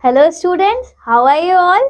Hello students, how are you all?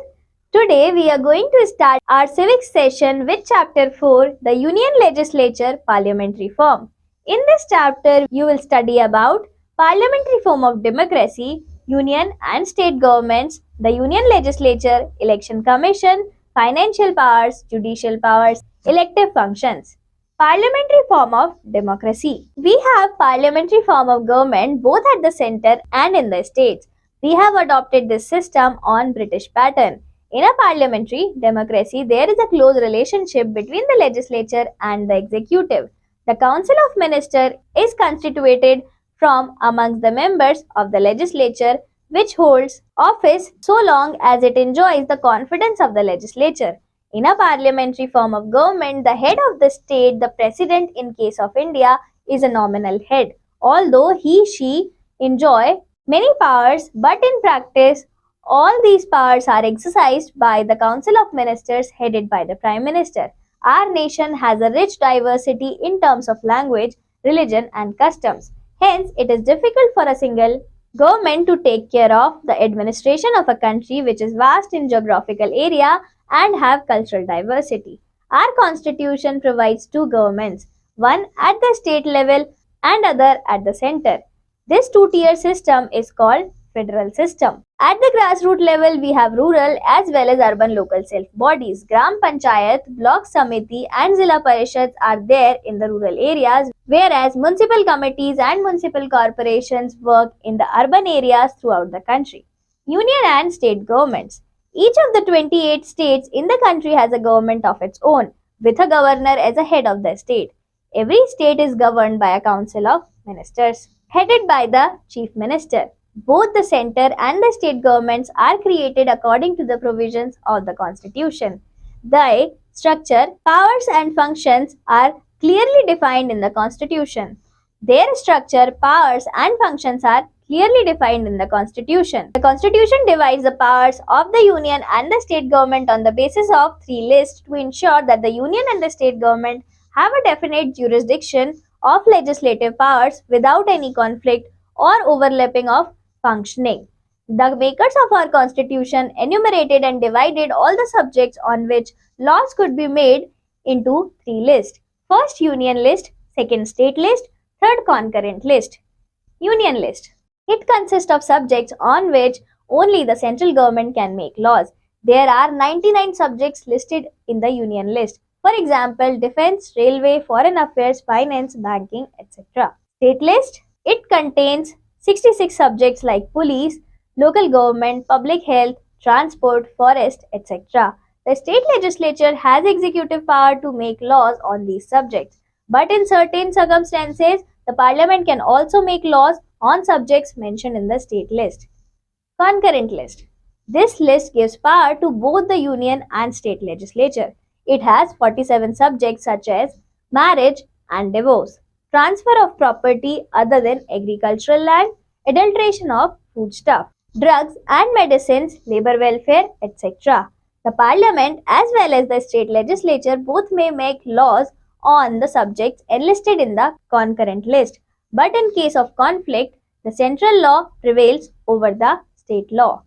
Today we are going to start our civics session with chapter 4, the Union Legislature Parliamentary Form. In this chapter you will study about parliamentary form of democracy, union and state governments, the Union Legislature, election commission, financial powers, judicial powers, elective functions. Parliamentary form of democracy. We have parliamentary form of government both at the center and in the states. We have adopted this system on British pattern. In a parliamentary democracy, there is a close relationship between the legislature and the executive. The Council of Ministers is constituted from amongst the members of the legislature, which holds office so long as it enjoys the confidence of the legislature. In a parliamentary form of government, the head of the state, the president in case of India, is a nominal head, although she enjoy many powers, but in practice, all these powers are exercised by the Council of Ministers headed by the Prime Minister. Our nation has a rich diversity in terms of language, religion, and customs. Hence, it is difficult for a single government to take care of the administration of a country which is vast in geographical area and have cultural diversity. Our constitution provides two governments, one at the state level and other at the center. This two-tier system is called federal system. At the grassroots level, we have rural as well as urban local self-bodies. Gram Panchayat, Block Samiti and Zilla Parishads are there in the rural areas, whereas municipal committees and municipal corporations work in the urban areas throughout the country. Union and state governments. Each of the 28 states in the country has a government of its own, with a governor as a head of the state. Every state is governed by a council of ministers, headed by the chief minister. Both the center and the state governments are created according to the provisions of the constitution. The structure, powers and functions are clearly defined in the constitution. Their structure, powers and functions are clearly defined in the constitution. The constitution divides the powers of the union and the state government on the basis of three lists to ensure that the union and the state government have a definite jurisdiction of legislative powers without any conflict or overlapping of functioning. The makers of our constitution enumerated and divided all the subjects on which laws could be made into three lists. First, union list, second, state list, third, concurrent list. Union list. It consists of subjects on which only the central government can make laws. There are 99 subjects listed in the union list. For example, defense, railway, foreign affairs, finance, banking, etc. State list. It contains 66 subjects like police, local government, public health, transport, forest, etc. The state legislature has executive power to make laws on these subjects. But in certain circumstances, the parliament can also make laws on subjects mentioned in the state list. Concurrent list. This list gives power to both the union and state legislature. It has 47 subjects such as marriage and divorce, transfer of property other than agricultural land, adulteration of foodstuff, drugs and medicines, labor welfare, etc. The parliament as well as the state legislature both may make laws on the subjects enlisted in the concurrent list. But in case of conflict, the central law prevails over the state law.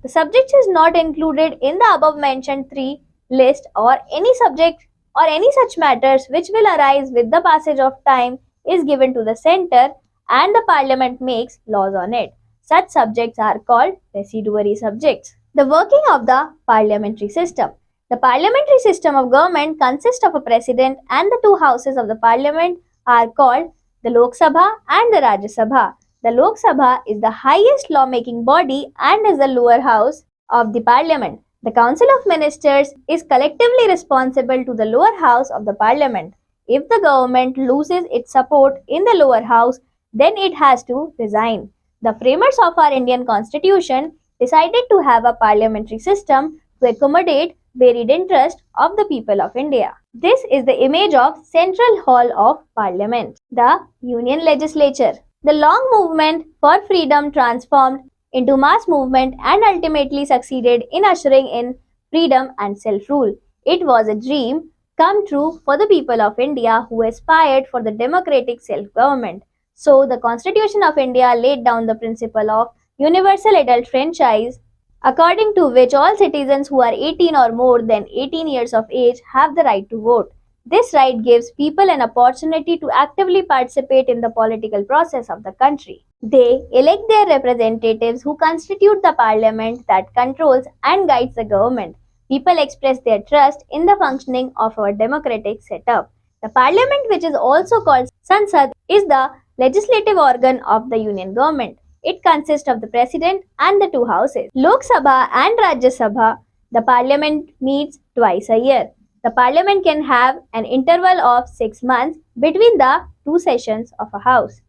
The subject is not included in the above mentioned three list or any subject or any such matters which will arise with the passage of time is given to the center and the parliament makes laws on it. Such subjects are called residuary subjects. The working of the parliamentary system. The parliamentary system of government consists of a president and the two houses of the parliament are called the Lok Sabha and the Rajya Sabha. The Lok Sabha is the highest lawmaking body and is the lower house of the parliament. The Council of Ministers is collectively responsible to the lower house of the parliament. If the government loses its support in the lower house, then it has to resign. The framers of our Indian Constitution decided to have a parliamentary system to accommodate varied interest of the people of India. This is the image of Central Hall of Parliament, the Union Legislature. The long movement for freedom transformed into mass movement and ultimately succeeded in ushering in freedom and self-rule. It was a dream come true for the people of India who aspired for the democratic self-government. So, the Constitution of India laid down the principle of universal adult franchise according to which all citizens who are 18 or more than 18 years of age have the right to vote. This right gives people an opportunity to actively participate in the political process of the country. They elect their representatives who constitute the parliament that controls and guides the government. People express their trust in the functioning of our democratic setup. The parliament, which is also called Sansad, is the legislative organ of the union government. It consists of the president and the two houses. Lok Sabha and Rajya Sabha, the parliament meets twice a year. The parliament can have an interval of 6 months between the two sessions of a house.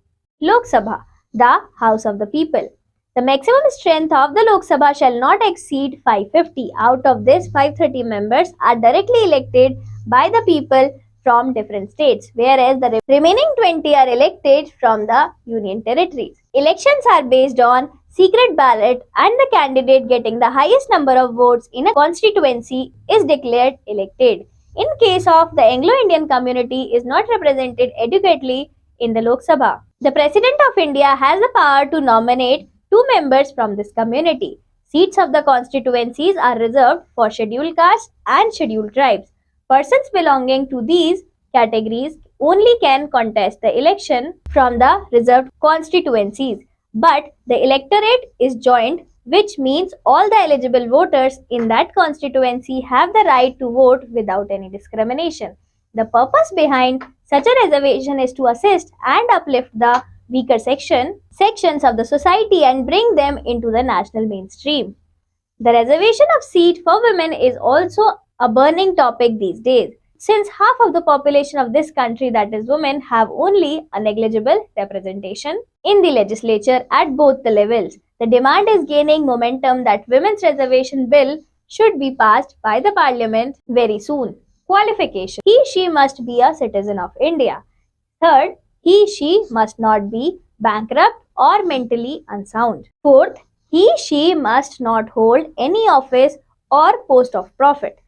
Lok Sabha, the House of the People. The maximum strength of the Lok Sabha shall not exceed 550. Out of this, 530 members are directly elected by the people from different states, whereas the remaining 20 are elected from the union territories. Elections are based on secret ballot, and the candidate getting the highest number of votes in a constituency is declared elected. In case of the Anglo-Indian community is not represented adequately in the Lok Sabha, the President of India has the power to nominate 2 members from this community. Seats of the constituencies are reserved for scheduled castes and scheduled tribes. Persons belonging to these categories only can contest the election from the reserved constituencies. But the electorate is joint, which means all the eligible voters in that constituency have the right to vote without any discrimination. The purpose behind such a reservation is to assist and uplift the weaker sections of the society and bring them into the national mainstream. The reservation of seat for women is also a burning topic these days, since half of the population of this country, that is women, have only a negligible representation in the legislature at both the levels. The demand is gaining momentum that women's reservation bill should be passed by the parliament very soon. Qualification: he/she must be a citizen of India. Third, he/she must not be bankrupt or mentally unsound. Fourth, he/she must not hold any office or post of profit.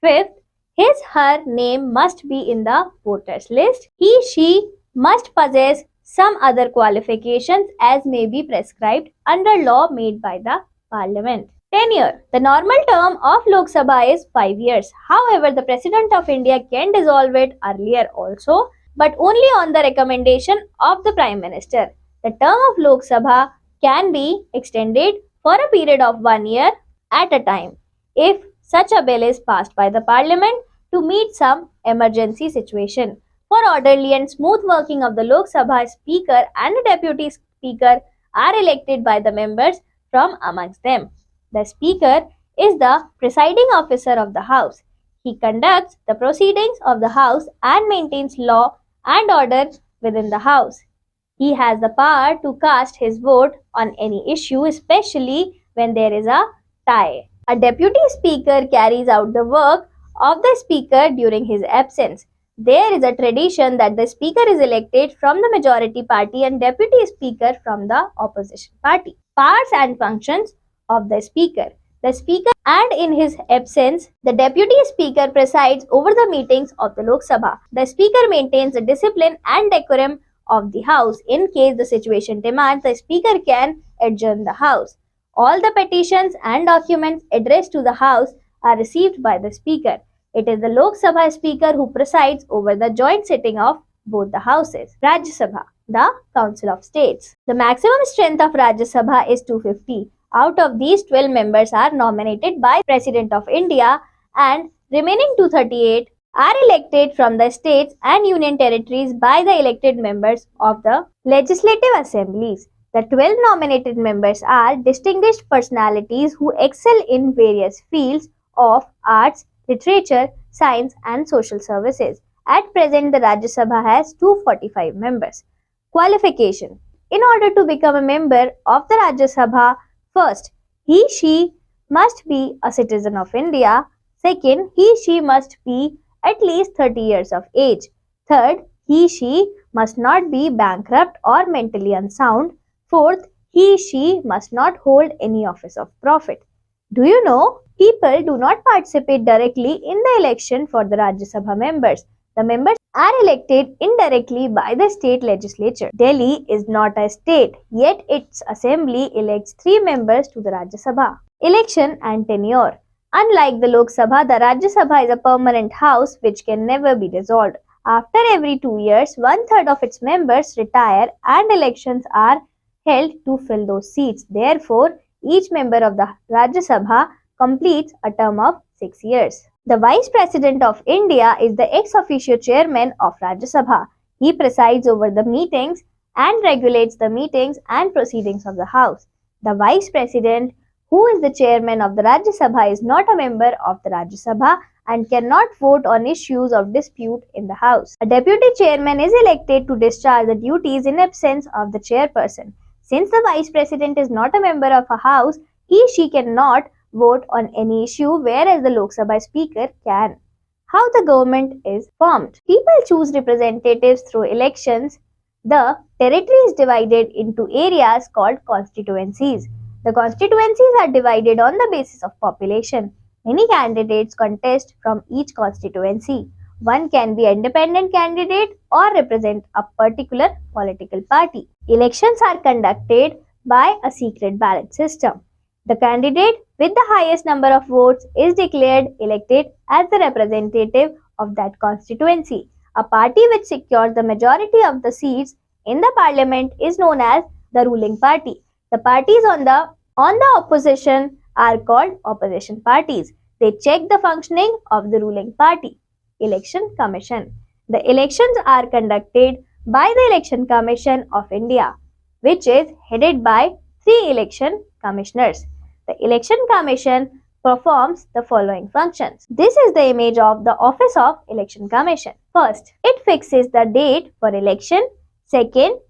Fifth, his/her name must be in the voters list. He/she must possess some other qualifications as may be prescribed under law made by the parliament. Tenure: the normal term of Lok Sabha is 5 years. However, the President of India can dissolve it earlier also, but only on the recommendation of the Prime Minister. The term of Lok Sabha can be extended for a period of 1 year at a time if such a bill is passed by the Parliament to meet some emergency situation. For orderly and smooth working of the Lok Sabha, Speaker and the Deputy Speaker are elected by the members from amongst them. The Speaker is the presiding officer of the House. He conducts the proceedings of the House and maintains law and order within the House. He has the power to cast his vote on any issue, especially when there is a tie. A deputy speaker carries out the work of the speaker during his absence. There is a tradition that the speaker is elected from the majority party and deputy speaker from the opposition party. Powers and functions of the speaker. The speaker, and in his absence, the deputy speaker presides over the meetings of the Lok Sabha. The speaker maintains the discipline and decorum of the house. In case the situation demands, the speaker can adjourn the house. All the petitions and documents addressed to the house are received by the speaker. It is the Lok Sabha speaker who presides over the joint sitting of both the houses. Rajya Sabha, the Council of States. The maximum strength of Rajya Sabha is 250. Out of these, 12 members are nominated by President of India and remaining 238 are elected from the states and union territories by the elected members of the legislative assemblies. The 12 nominated members are distinguished personalities who excel in various fields of arts, literature, science and social services. At present, the Rajya Sabha has 245 members. Qualification: in order to become a member of the Rajya Sabha, first, he/she must be a citizen of India. Second, he/she must be at least 30 years of age. Third, he/she must not be bankrupt or mentally unsound. Fourth, he/she must not hold any office of profit. Do you know, people do not participate directly in the election for the Rajya Sabha members. The members are elected indirectly by the state legislature. Delhi is not a state, yet its assembly elects 3 members to the Rajya Sabha. Election and tenure. Unlike the Lok Sabha, the Rajya Sabha is a permanent house which can never be dissolved. After every 2 years, 1/3 of its members retire and elections are held to fill those seats. Therefore, each member of the Rajya Sabha completes a term of 6 years. The Vice President of India is the ex officio chairman of Rajya Sabha. He presides over the meetings and regulates the meetings and proceedings of the House. The Vice President, who is the chairman of the Rajya Sabha, is not a member of the Rajya Sabha and cannot vote on issues of dispute in the House. A deputy chairman is elected to discharge the duties in absence of the chairperson. Since the Vice President is not a member of a House, she cannot vote on any issue, whereas the Lok Sabha Speaker can. How the government is formed. People choose representatives through elections. The territory is divided into areas called constituencies. The constituencies are divided on the basis of population. Many candidates contest from each constituency. One can be an independent candidate or represent a particular political party. Elections are conducted by a secret ballot system. The candidate with the highest number of votes is declared elected as the representative of that constituency. A party which secures the majority of the seats in the parliament is known as the ruling party. The parties on the opposition are called opposition parties. They check the functioning of the ruling party. Election Commission. The elections are conducted by the Election Commission of India, which is headed by 3 election commissioners. The Election Commission performs the following functions. This is the image of the Office of Election Commission. First, it fixes the date for election. Second,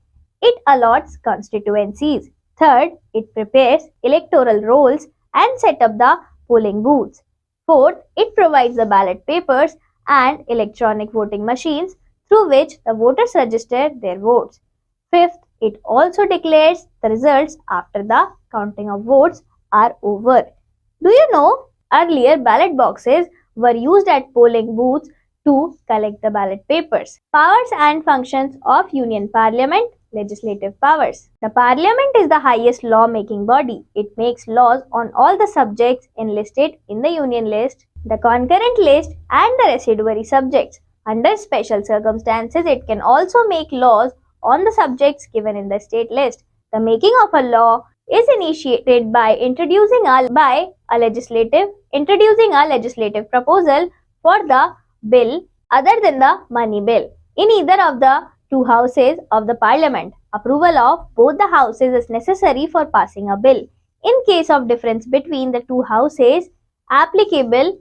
it allots constituencies. Third, it prepares electoral rolls and set up the polling booths. Fourth, it provides the ballot papers and electronic voting machines through which the voters register their votes. Fifth, it also declares the results after the counting of votes are over. Do you know, earlier ballot boxes were used at polling booths to collect the ballot papers. Powers and functions of Union Parliament. Legislative powers. The Parliament is the highest law-making body. It makes laws on all the subjects enlisted in the Union list, the concurrent list and the residuary subjects. Under special circumstances, it can also make laws on the subjects given in the state list. The making of a law is initiated by introducing a legislative proposal for the bill other than the money bill in either of the 2 houses of the parliament. Approval of both the houses is necessary for passing a bill. In case of difference between the 2 houses applicable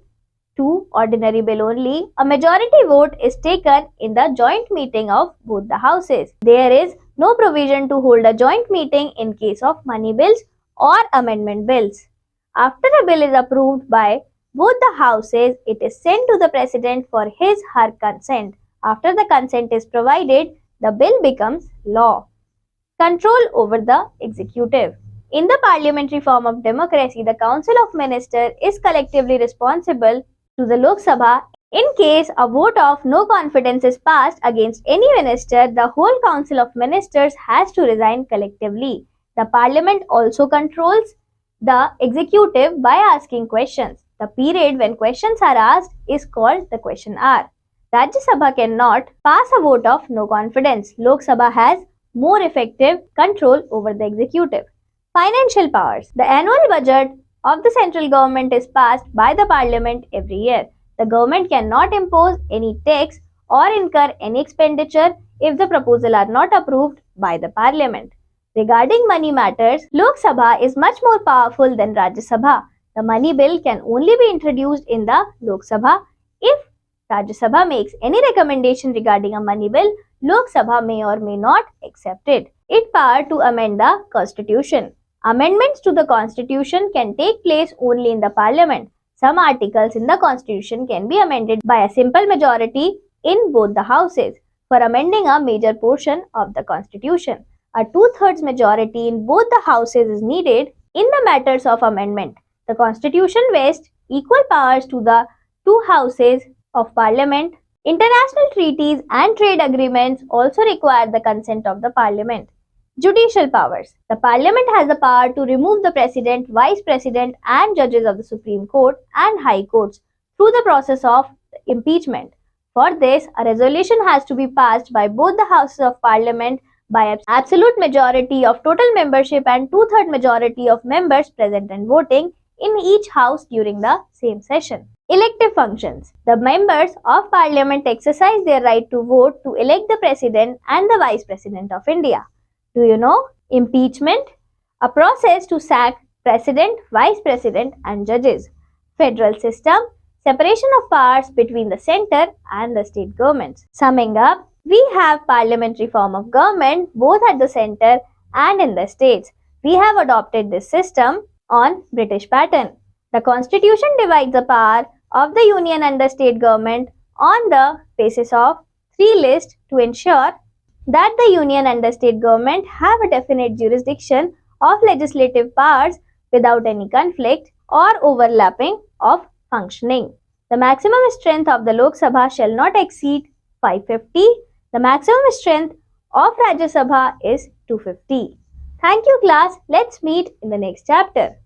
to ordinary bill only, a majority vote is taken in the joint meeting of both the houses. There is no provision to hold a joint meeting in case of money bills or amendment bills. After a bill is approved by both the houses, it is sent to the president for his/her consent. After the consent is provided, the bill becomes law. Control over the executive. In the parliamentary form of democracy, the Council of Ministers is collectively responsible to the Lok Sabha. In case a vote of no confidence is passed against any minister, the whole Council of Ministers has to resign collectively. The Parliament also controls the executive by asking questions. The period when questions are asked is called the question hour. Rajya Sabha cannot pass a vote of no confidence. Lok Sabha has more effective control over the executive. Financial powers. The annual budget of the central government is passed by the Parliament every year. The government cannot impose any tax or incur any expenditure if the proposal are not approved by the Parliament. Regarding money matters, Lok Sabha is much more powerful than Rajya Sabha. The money bill can only be introduced in the Lok Sabha. If Rajya Sabha makes any recommendation regarding a money bill, Lok Sabha may or may not accept it. It power to amend the Constitution. Amendments to the Constitution can take place only in the Parliament. Some articles in the Constitution can be amended by a simple majority in both the houses. For amending a major portion of the Constitution, a 2/3 majority in both the houses is needed. In the matters of amendment, the Constitution vests equal powers to the 2 houses of Parliament. International treaties and trade agreements also require the consent of the Parliament. Judicial powers. The Parliament has the power to remove the President, Vice President, and judges of the Supreme Court and High Courts through the process of impeachment. For this, a resolution has to be passed by both the Houses of Parliament by absolute majority of total membership and two-thirds majority of members present and voting in each house during the same session. Elective functions. The members of Parliament exercise their right to vote to elect the President and the Vice President of India. Do you know? Impeachment, a process to sack President, Vice President and judges. Federal system, separation of powers between the center and the state governments. Summing up, we have parliamentary form of government both at the center and in the states. We have adopted this system on British pattern. The constitution divides the power of the union and the state government on the basis of three lists to ensure that the union and the state government have a definite jurisdiction of legislative powers without any conflict or overlapping of functioning. The maximum strength of the Lok Sabha shall not exceed 550. The maximum strength of Rajya Sabha is 250. Thank you class. Let's meet in the next chapter.